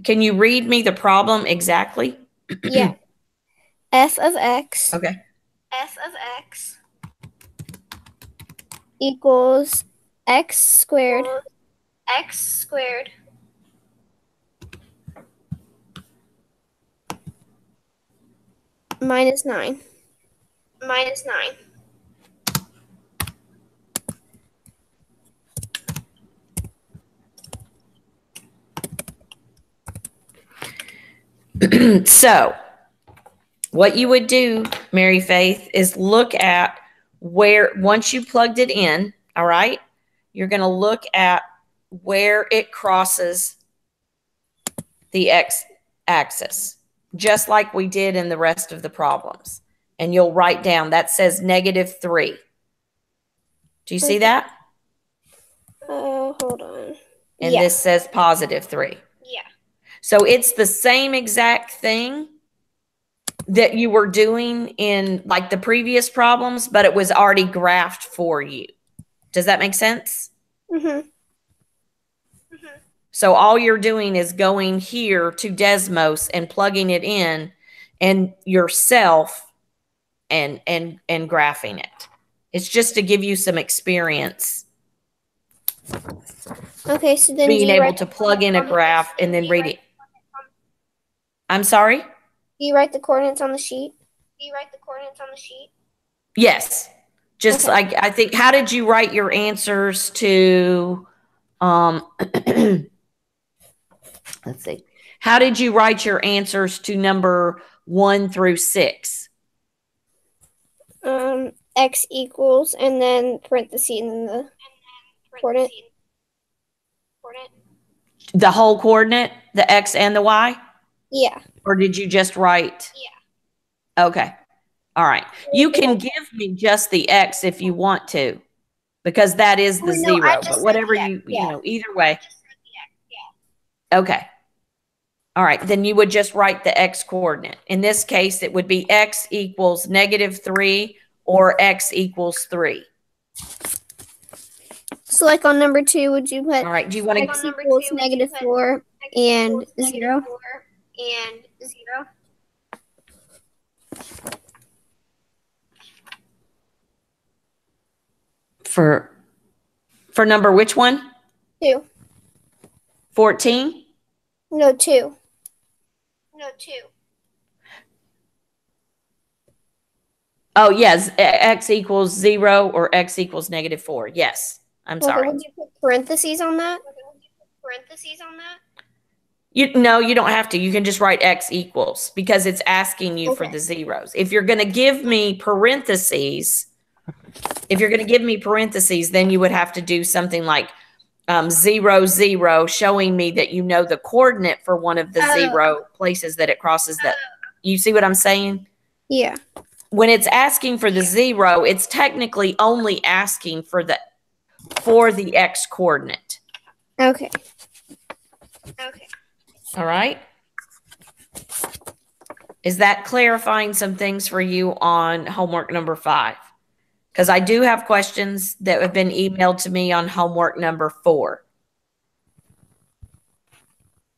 the problem exactly? Yeah. F of x. Okay. Equals x squared minus 9. So what you would do, Mary Faith, is look at where, once you plugged it in, all right, you're going to look at where it crosses the x-axis, just like we did in the rest of the problems. And you'll write down, that says -3. Do you see that? Hold on. And this says +3. Yeah. So it's the same exact thing that you were doing in like the previous problems, but it was already graphed for you. Does that make sense? Mm-hmm. So all you're doing is going here to Desmos and plugging it in and yourself and graphing it. It's just to give you some experience. Okay, so then being able to plug in a graph and then read it. I'm sorry? Do you write the coordinates on the sheet? Yes. Just Okay. like, I think, how did you write your answers to, let's see. How did you write your answers to number 1 through 6? X equals, and then parentheses and the coordinate. The whole coordinate, the X and the Y? Yeah. Or did you just write? Yeah. Okay. All right. You can give me just the X if you want to, because that is the No, 0. But whatever you know, either way. Okay. All right. Then you would just write the X coordinate. In this case, it would be X equals -3 or X equals 3. So like on number 2, would you put All right. Do you want X to equals -4 and 0? for number which one? 2. 14? No, 2. Oh, yes. X equals 0 or X equals -4. Yes. I'm sorry. Would you put parentheses on that? No, you don't have to. You can just write X equals because it's asking you for the zeros. If you're going to give me parentheses, then you would have to do something like 0, 0, showing me that you know the coordinate for one of the 0 places that it crosses that. You see what I'm saying? Yeah. When it's asking for the 0, it's technically only asking for the X coordinate. Okay. All right. Is that clarifying some things for you on homework number 5? Because I do have questions that have been emailed to me on homework number 4.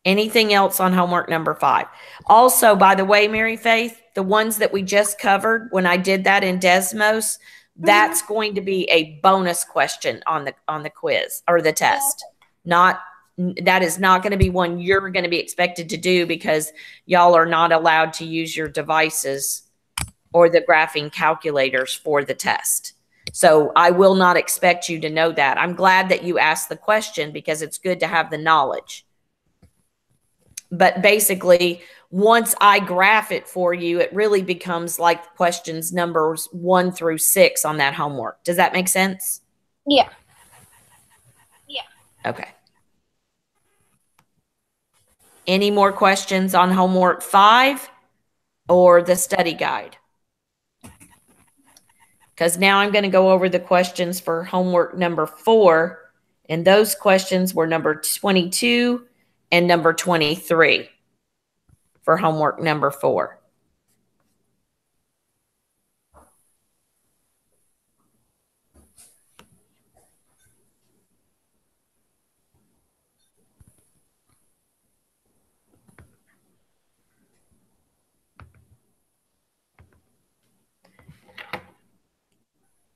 Anything else on homework number 5? Also, by the way, Mary Faith, the ones that we just covered, when I did that in Desmos, that's going to be a bonus question on the quiz or the test. That is not going to be one you're going to be expected to do because y'all are not allowed to use your devices or the graphing calculators for the test. So I will not expect you to know that. I'm glad that you asked the question because it's good to have the knowledge. But basically, once I graph it for you, it really becomes like questions numbers 1 through 6 on that homework. Does that make sense? Yeah. Okay. Any more questions on homework 5 or the study guide? Because now I'm going to go over the questions for homework number 4. And those questions were number 22 and number 23 for homework number 4.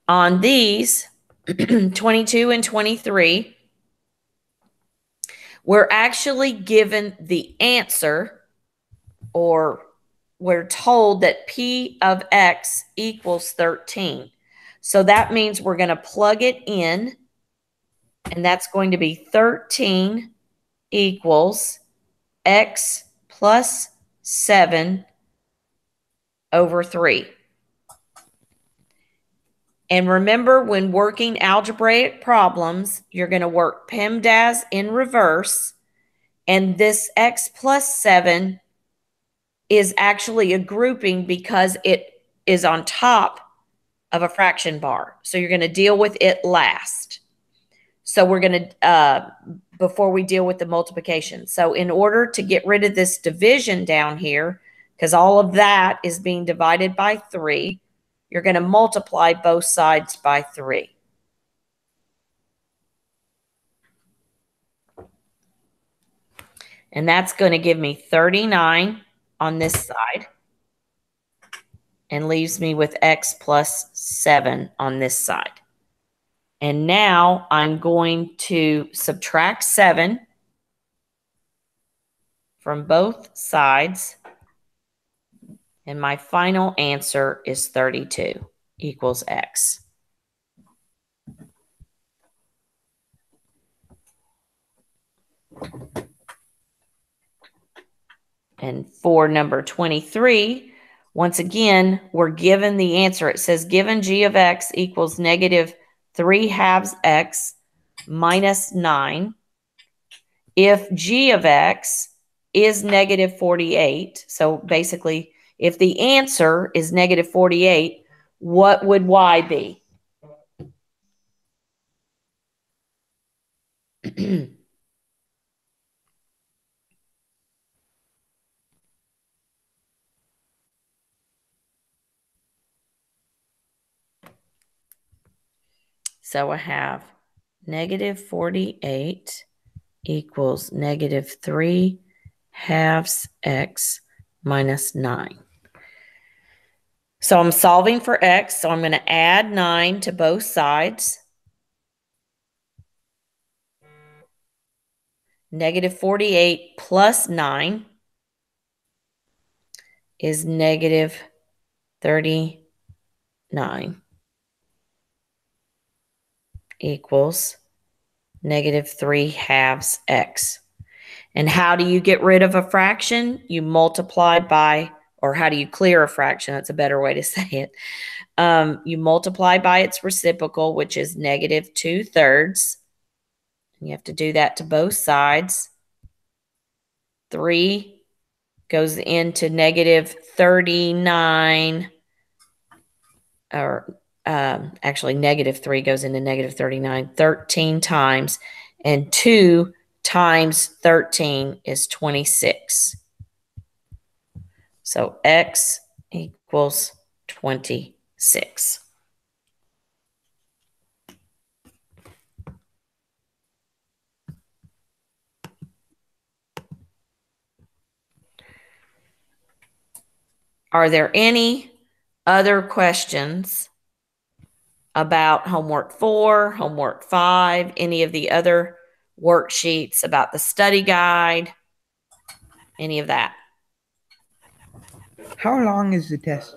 On these, 22 and 23, we're actually given the answer, or we're told that P of X equals 13. So that means we're going to plug it in, and that's going to be 13 equals X plus 7 over 3. And remember, when working algebraic problems, you're going to work PEMDAS in reverse. And this x plus 7 is actually a grouping because it is on top of a fraction bar. So you're going to deal with it last. So we're going to, before we deal with the multiplication. So in order to get rid of this division down here, because all of that is being divided by 3, you're going to multiply both sides by 3. And that's going to give me 39 on this side and leaves me with x plus 7 on this side. And now I'm going to subtract 7 from both sides. And my final answer is 32 equals x. And for number 23, once again, we're given the answer. It says given g of x equals negative 3/2 x minus 9. If g of x is negative 48, so basically if the answer is negative 48, what would y be? So I have negative 48 equals negative 3/2 x minus 9. So I'm solving for x, so I'm going to add 9 to both sides. Negative 48 plus 9 is negative 39 equals negative 3/2 x. And how do you get rid of a fraction? You multiply by, or how do you clear a fraction? That's a better way to say it. You multiply by its reciprocal, which is negative 2/3. You have to do that to both sides. 3 goes into negative 39, or actually negative 3 goes into negative 39 13 times, and 2 times 13 is 26. So x equals 26. Are there any other questions about homework 4, homework 5, any of the other worksheets, about the study guide, any of that? How long is the test?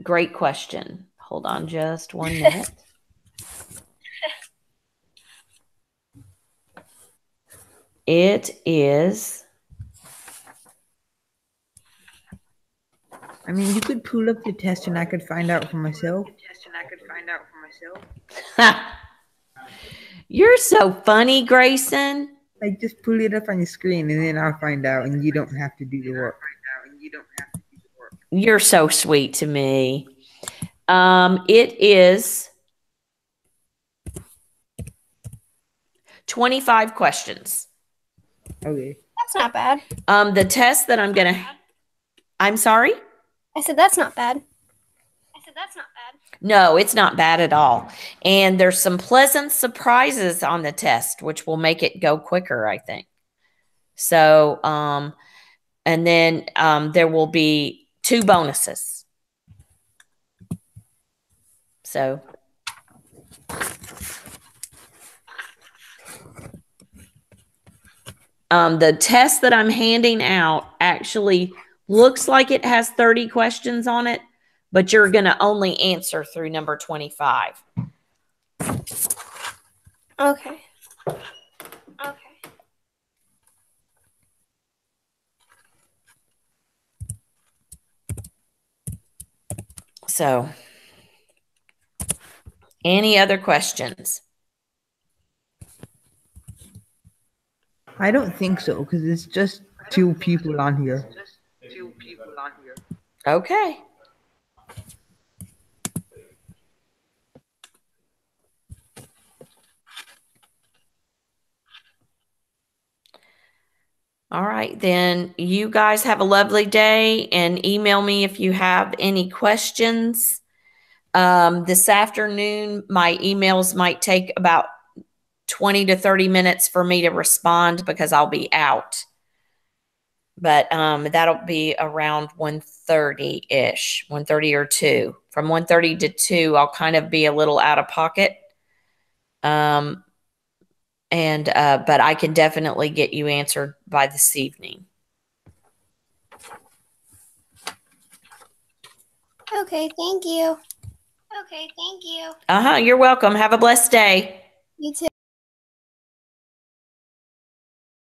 Great question. Hold on just 1 minute. It is, I mean, you could pull up the test and I could find out for myself. you're so funny, Grayson. Like, just pull it up on your screen and then I'll find out and you don't have to do the work. You're so sweet to me. It is 25 questions. Okay. That's not bad. The test that I'm sorry? I said that's not bad. No, it's not bad at all. And there's some pleasant surprises on the test, which will make it go quicker, I think. So, and then there will be 2 bonuses. So, the test that I'm handing out actually looks like it has 30 questions on it, but you're going to only answer through number 25. Okay. So, any other questions? I don't think so because it's just 2 people on here. Okay. All right, then you guys have a lovely day and email me if you have any questions. This afternoon, my emails might take about 20 to 30 minutes for me to respond because I'll be out. But that'll be around 1:30-ish, 1:30 or 2. From 1:30 to 2, I'll kind of be a little out of pocket. But I can definitely get you answered by this evening. Okay, thank you. You're welcome. Have a blessed day. You too.